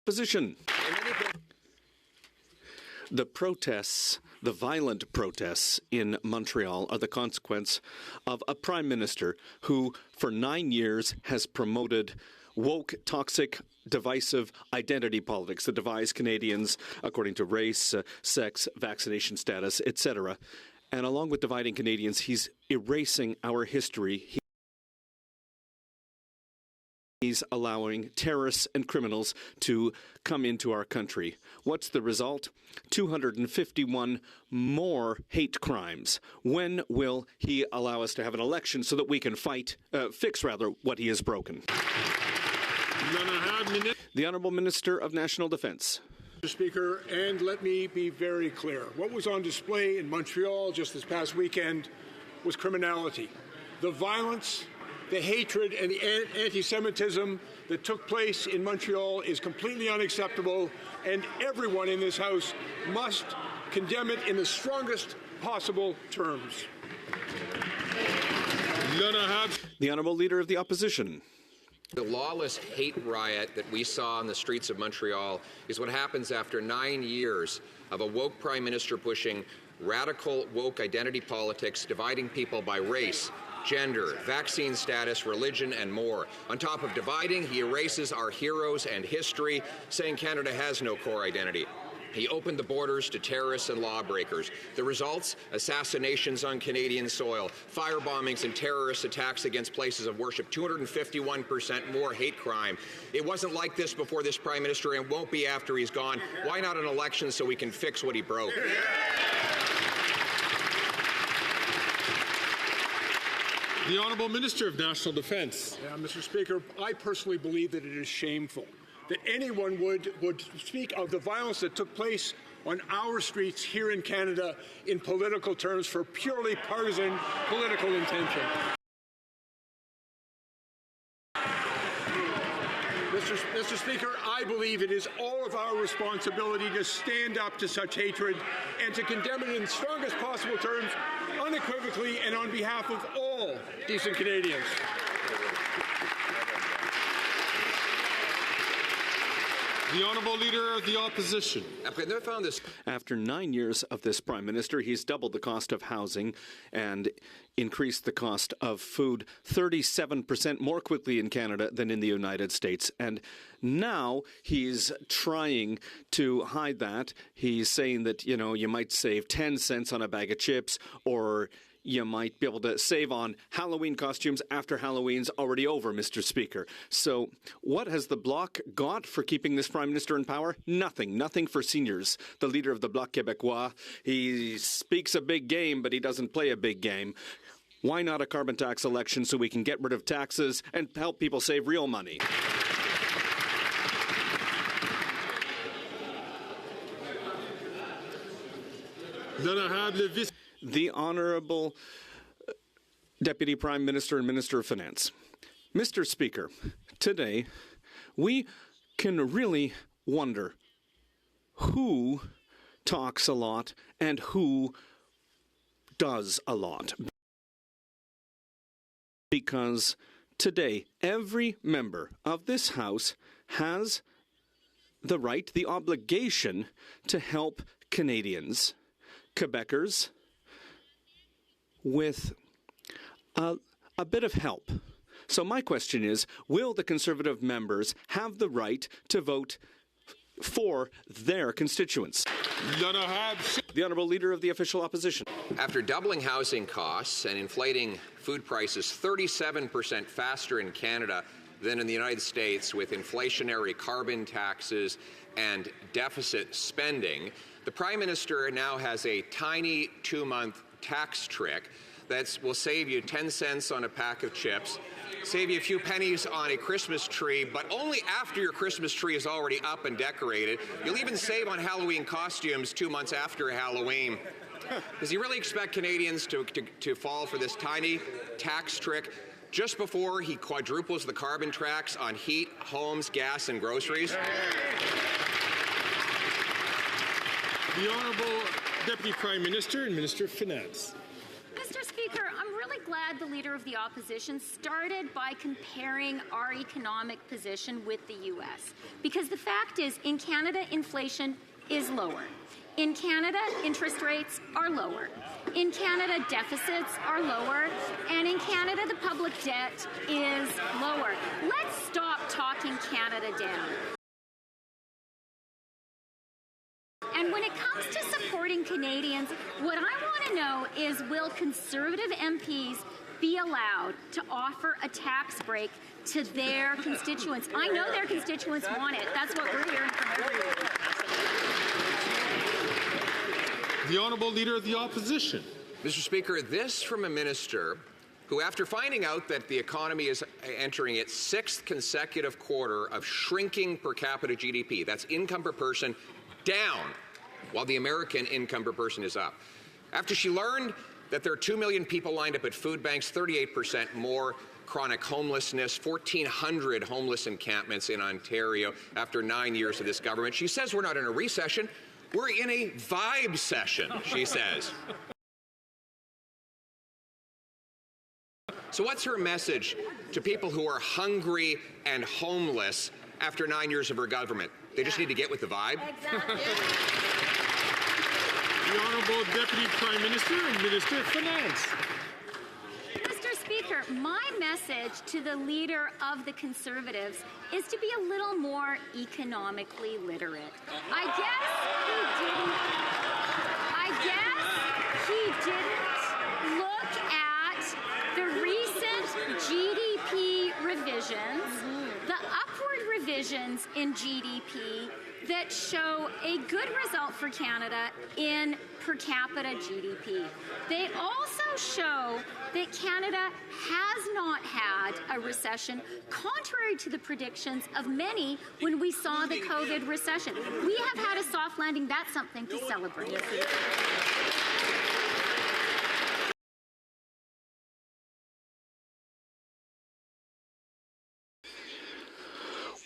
Position. The protests, the violent protests in Montreal are the consequence of a prime minister who, for 9 years, has promoted woke, toxic, divisive identity politics that divides Canadians according to race, sex, vaccination status, etc. And along with dividing Canadians, he's erasing our history. He's allowing terrorists and criminals to come into our country. What's the result? 251 more hate crimes. When will he allow us to have an election so that we can fix what he has broken? The Honourable Minister of National Defence. Mr. Speaker, and let me be very clear. What was on display in Montreal just this past weekend was criminality. The violence, the hatred and the anti-Semitism that took place in Montreal is completely unacceptable, and everyone in this House must condemn it in the strongest possible terms. The Honourable Leader of the Opposition. The lawless hate riot that we saw on the streets of Montreal is what happens after 9 years of a woke Prime Minister pushing radical woke identity politics, dividing people by race, gender, vaccine status, religion, and more. On top of dividing, he erases our heroes and history, saying Canada has no core identity. He opened the borders to terrorists and lawbreakers. The results? Assassinations on Canadian soil, firebombings and terrorist attacks against places of worship, 251% more hate crime. It wasn't like this before this Prime Minister and won't be after he's gone. Why not an election so we can fix what he broke? The Honourable Minister of National Defence. Mr. Speaker, I personally believe that it is shameful that anyone would speak of the violence that took place on our streets here in Canada in political terms for purely partisan political intention. Mr. Speaker, I believe it is all of our responsibility to stand up to such hatred and to condemn it in the strongest possible terms, unequivocally and on behalf of all decent Canadians. The Honourable Leader of the Opposition. After 9 years of this Prime Minister, he's doubled the cost of housing and increased the cost of food 37% more quickly in Canada than in the United States. And now he's trying to hide that. He's saying that, you might save 10 cents on a bag of chips, or you might be able to save on Halloween costumes after Halloween's already over, Mr. Speaker. So what has the Bloc got for keeping this Prime Minister in power? Nothing. Nothing for seniors. The leader of the Bloc Québécois, he speaks a big game, but he doesn't play a big game. Why not a carbon tax election so we can get rid of taxes and help people save real money? The Honourable Deputy Prime Minister and Minister of Finance. Mr. Speaker, today we can really wonder who talks a lot and who does a lot. Because today every member of this House has the right, the obligation to help Canadians, Quebecers, with a bit of help. So my question is, will the Conservative members have the right to vote for their constituents? The Honourable Leader of the Official Opposition. After doubling housing costs and inflating food prices 37% faster in Canada than in the United States, with inflationary carbon taxes and deficit spending, the Prime Minister now has a tiny 2-month tax trick that will save you 10 cents on a pack of chips, save you a few pennies on a Christmas tree, but only after your Christmas tree is already up and decorated. You'll even save on Halloween costumes 2 months after Halloween. Does he really expect Canadians to fall for this tiny tax trick just before he quadruples the carbon tax on heat, homes, gas, and groceries? The Honourable Deputy Prime Minister and Minister of Finance. Mr. Speaker, I'm really glad glad the Leader of the Opposition started by comparing our economic position with the U.S. Because the fact is, in Canada, inflation is lower. In Canada, interest rates are lower. In Canada, deficits are lower. And in Canada, the public debt is lower. Let's stop talking Canada down. And when it comes to supporting Canadians, what I want to know is, will Conservative MPs be allowed to offer a tax break to their constituents? I know their constituents want it. That's what we're hearing from everyone. The Honourable Leader of the Opposition. Mr. Speaker, this from a minister who, after finding out that the economy is entering its 6th consecutive quarter of shrinking per capita GDP, that's income per person, down, while the American income per person is up. After she learned that there are 2 million people lined up at food banks, 38% more chronic homelessness, 1,400 homeless encampments in Ontario after 9 years of this government, she says we're not in a recession, we're in a vibe session, she says. So what's her message to people who are hungry and homeless after 9 years of her government? They just need to get with the vibe? Exactly. The Honourable Deputy Prime Minister and Minister of Finance. Mr. Speaker, my message to the Leader of the Conservatives is to be a little more economically literate. I guess he didn't look at the recent GDP revisions, the upward revisions in GDP that show a good result for Canada in per capita GDP. They also show that Canada has not had a recession, contrary to the predictions of many when we saw the COVID recession. We have had a soft landing. That's something to celebrate.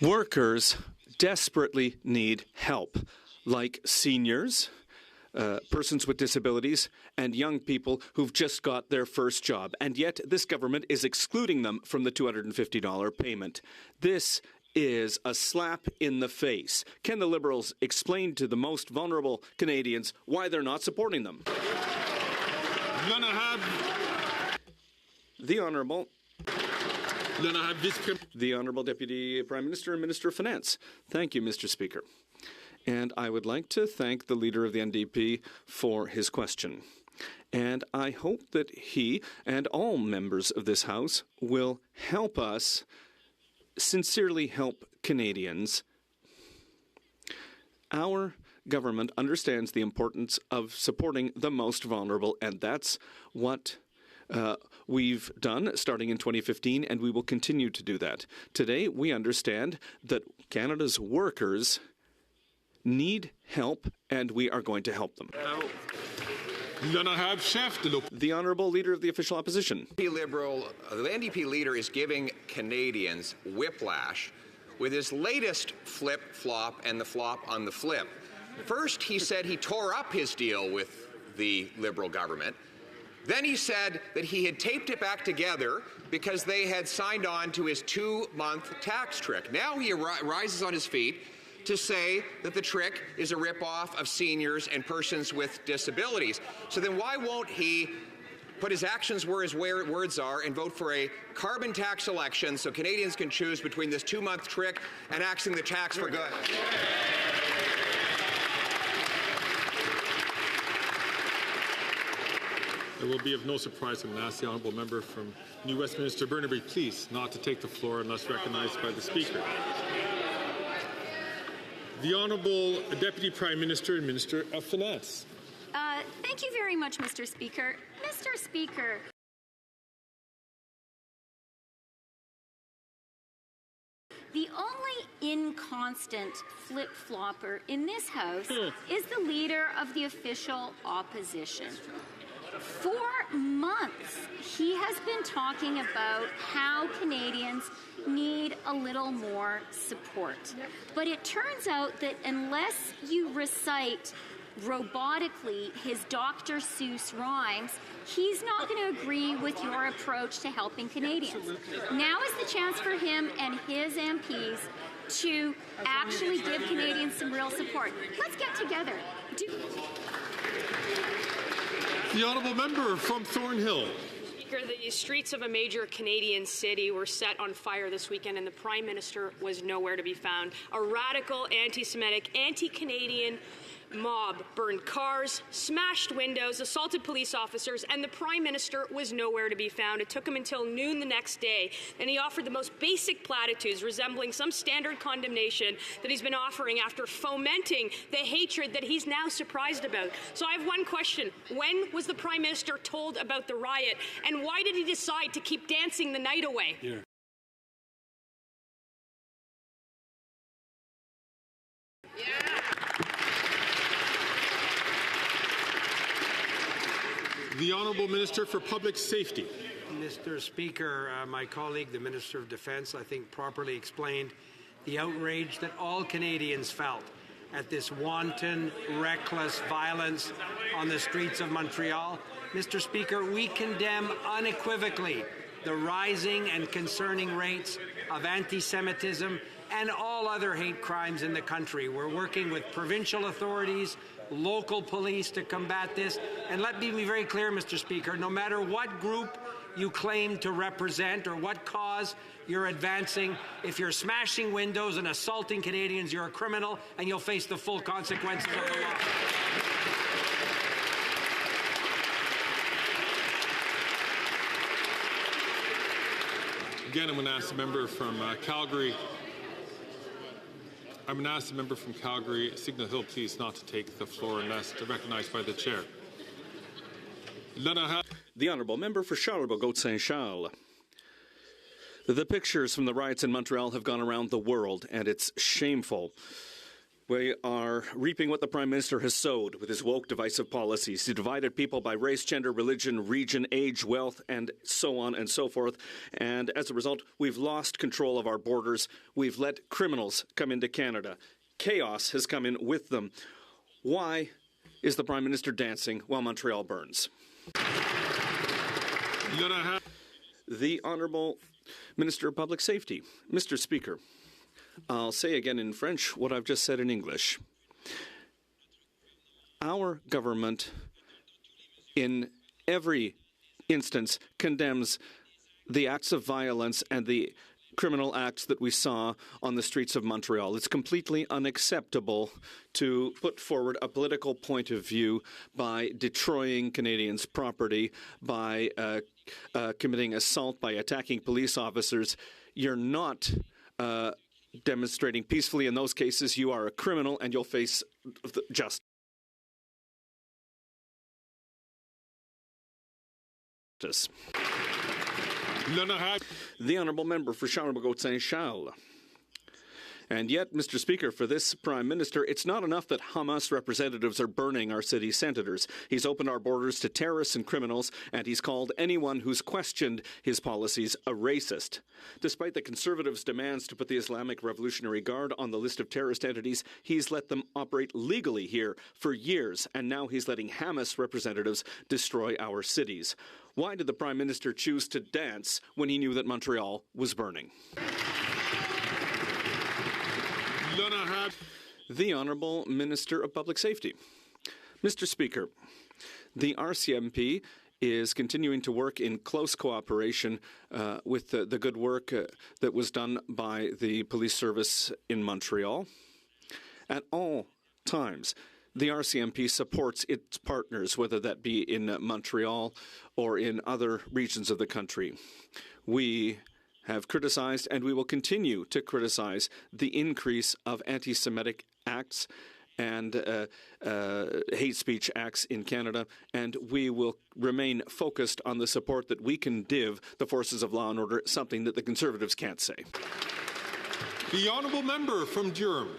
Workers desperately need help, like seniors, persons with disabilities, and young people who've just got their first job. And yet this government is excluding them from the $250 payment. This is a slap in the face. Can the Liberals explain to the most vulnerable Canadians why they're not supporting them? The Honourable Deputy Prime Minister and Minister of Finance. Thank you, Mr. Speaker. And I would like to thank the Leader of the NDP for his question. And I hope that he and all members of this House will help us sincerely help Canadians. Our government understands the importance of supporting the most vulnerable, and that's what we've done starting in 2015, and we will continue to do that. Today, we understand that Canada's workers need help, and we are going to help them. The Honourable Leader of the Official Opposition. The NDP leader is giving Canadians whiplash with his latest flip-flop and the flop on the flip. First, he said he tore up his deal with the Liberal government. Then he said that he had taped it back together because they had signed on to his 2-month tax trick. Now he rises on his feet to say that the trick is a rip-off of seniors and persons with disabilities. So then why won't he put his actions where his words are and vote for a carbon tax election so Canadians can choose between this 2-month trick and axing the tax for good? It will be of no surprise I'm going to ask the Honourable Member from New Westminster Burnaby, please, not to take the floor unless recognized by the Speaker. The Honourable Deputy Prime Minister and Minister of Finance. Thank you very much, Mr. Speaker. Mr. Speaker, the only inconstant flip-flopper in this House is the Leader of the Official Opposition. For months, he has been talking about how Canadians need a little more support. But it turns out that unless you recite robotically his Dr. Seuss rhymes, he's not going to agree with your approach to helping Canadians. Now is the chance for him and his MPs to actually give Canadians some real support. Let's get together. The honourable member from Thornhill. The streets of a major Canadian city were set on fire this weekend, and the Prime Minister was nowhere to be found. A radical, anti-Semitic, anti-Canadian mob burned cars, smashed windows, assaulted police officers, and the Prime Minister was nowhere to be found. It took him until noon the next day, and he offered the most basic platitudes resembling some standard condemnation that he's been offering after fomenting the hatred that he's now surprised about. So I have one question. When was the Prime Minister told about the riot, and why did he decide to keep dancing the night away? Yeah. The Honourable Minister for Public Safety. Mr. Speaker, my colleague, the Minister of Defence, I think properly explained the outrage that all Canadians felt at this wanton, reckless violence on the streets of Montreal. Mr. Speaker, we condemn unequivocally the rising and concerning rates of anti-Semitism and all other hate crimes in the country. We're working with provincial authorities, local police to combat this. And let me be very clear, Mr. Speaker, no matter what group you claim to represent or what cause you're advancing, if you're smashing windows and assaulting Canadians, you're a criminal and you'll face the full consequences of the law. Again, I'm going to ask the member from Calgary. I'm going to ask the member from Calgary, Signal Hill, please not to take the floor unless recognized by the chair. The honourable member for Charlebourg-Saint-Charles. The pictures from the riots in Montreal have gone around the world, and it's shameful. We are reaping what the Prime Minister has sowed with his woke, divisive policies. He divided people by race, gender, religion, region, age, wealth, and so on and so forth. And as a result, we've lost control of our borders. We've let criminals come into Canada. Chaos has come in with them. Why is the Prime Minister dancing while Montreal burns? The Honourable Minister of Public Safety. Mr. Speaker, I'll say again in French what I've just said in English. Our government, in every instance, condemns the acts of violence and the criminal acts that we saw on the streets of Montreal. It's completely unacceptable to put forward a political point of view by destroying Canadians' property, by committing assault, by attacking police officers. You're not demonstrating peacefully in those cases. You are a criminal and you'll face justice. The Honourable Member for Charlebourg-Saint-Charles. And yet, Mr. Speaker, for this Prime Minister, it's not enough that Hamas representatives are burning our city senators. He's opened our borders to terrorists and criminals, and he's called anyone who's questioned his policies a racist. Despite the Conservatives' demands to put the Islamic Revolutionary Guard on the list of terrorist entities, he's let them operate legally here for years, and now he's letting Hamas representatives destroy our cities. Why did the Prime Minister choose to dance when he knew that Montreal was burning? The Honourable Minister of Public Safety. Mr. Speaker, the RCMP is continuing to work in close cooperation with the good work that was done by the police service in Montreal. At all times, the RCMP supports its partners, whether that be in Montreal or in other regions of the country. We have criticized, and we will continue to criticize, the increase of anti-Semitic acts and hate speech acts in Canada, and we will remain focused on the support that we can give the forces of law and order, something that the Conservatives can't say. The Honourable Member from Durham.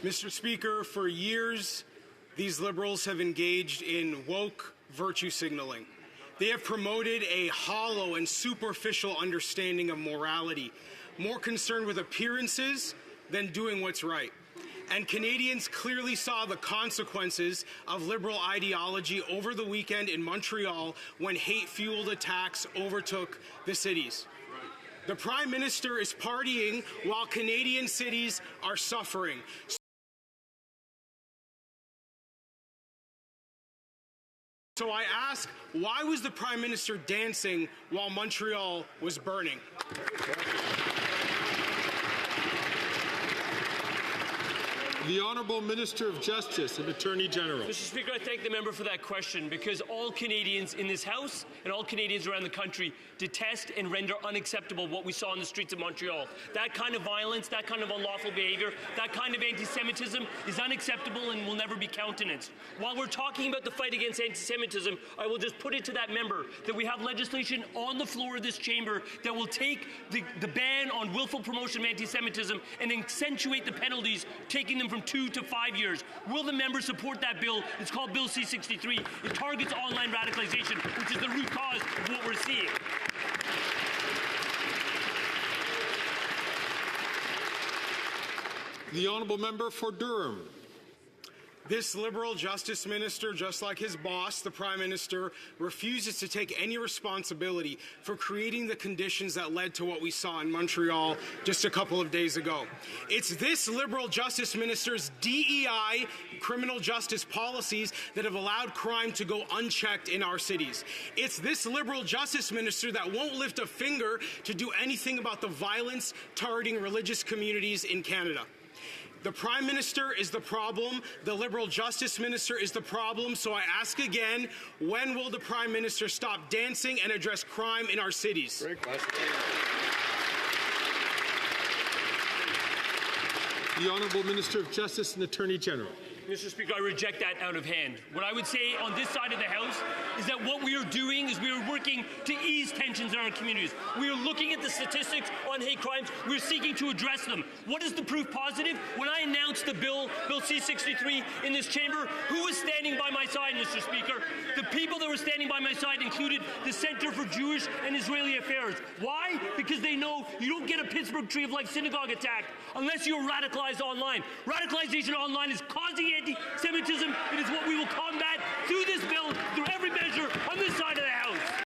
Mr. Speaker, for years, these Liberals have engaged in woke virtue signaling. They have promoted a hollow and superficial understanding of morality, more concerned with appearances than doing what's right. And Canadians clearly saw the consequences of liberal ideology over the weekend in Montreal when hate-fueled attacks overtook the cities. The Prime Minister is partying while Canadian cities are suffering. So I ask, why was the Prime Minister dancing while Montreal was burning? The Honourable Minister of Justice and Attorney General. Mr. Speaker, I thank the member for that question because all Canadians in this House and all Canadians around the country detest and render unacceptable what we saw in the streets of Montreal. That kind of violence, that kind of unlawful behaviour, that kind of anti-Semitism is unacceptable and will never be countenanced. While we're talking about the fight against anti-Semitism, I will just put it to that member that we have legislation on the floor of this chamber that will take the ban on willful promotion of anti-Semitism and accentuate the penalties, taking them from 2 to 5 years. Will the member support that bill? It's called Bill C-63. It targets online radicalization, which is the root cause of what we're seeing. The Honourable Member for Durham. This Liberal Justice Minister, just like his boss, the Prime Minister, refuses to take any responsibility for creating the conditions that led to what we saw in Montreal just a couple of days ago. It's this Liberal Justice Minister's DEI criminal justice policies that have allowed crime to go unchecked in our cities. It's this Liberal Justice Minister that won't lift a finger to do anything about the violence targeting religious communities in Canada. The Prime Minister is the problem. The Liberal Justice Minister is the problem. So I ask again, when will the Prime Minister stop dancing and address crime in our cities? The Honourable Minister of Justice and Attorney General. Mr. Speaker, I reject that out of hand. What I would say on this side of the House is that what we are doing is we are working to ease tensions in our communities. We are looking at the statistics on hate crimes. We're seeking to address them. What is the proof positive? When I announced the Bill C-63 in this chamber, who was standing by my side, Mr. Speaker? The people that were standing by my side included the Center for Jewish and Israeli Affairs. Why? Because they know you don't get a Pittsburgh Tree of Life synagogue attack unless you're radicalized online. Radicalization online is causing anti-Semitism. It is what we will combat through this bill, through every measure on this side of the House.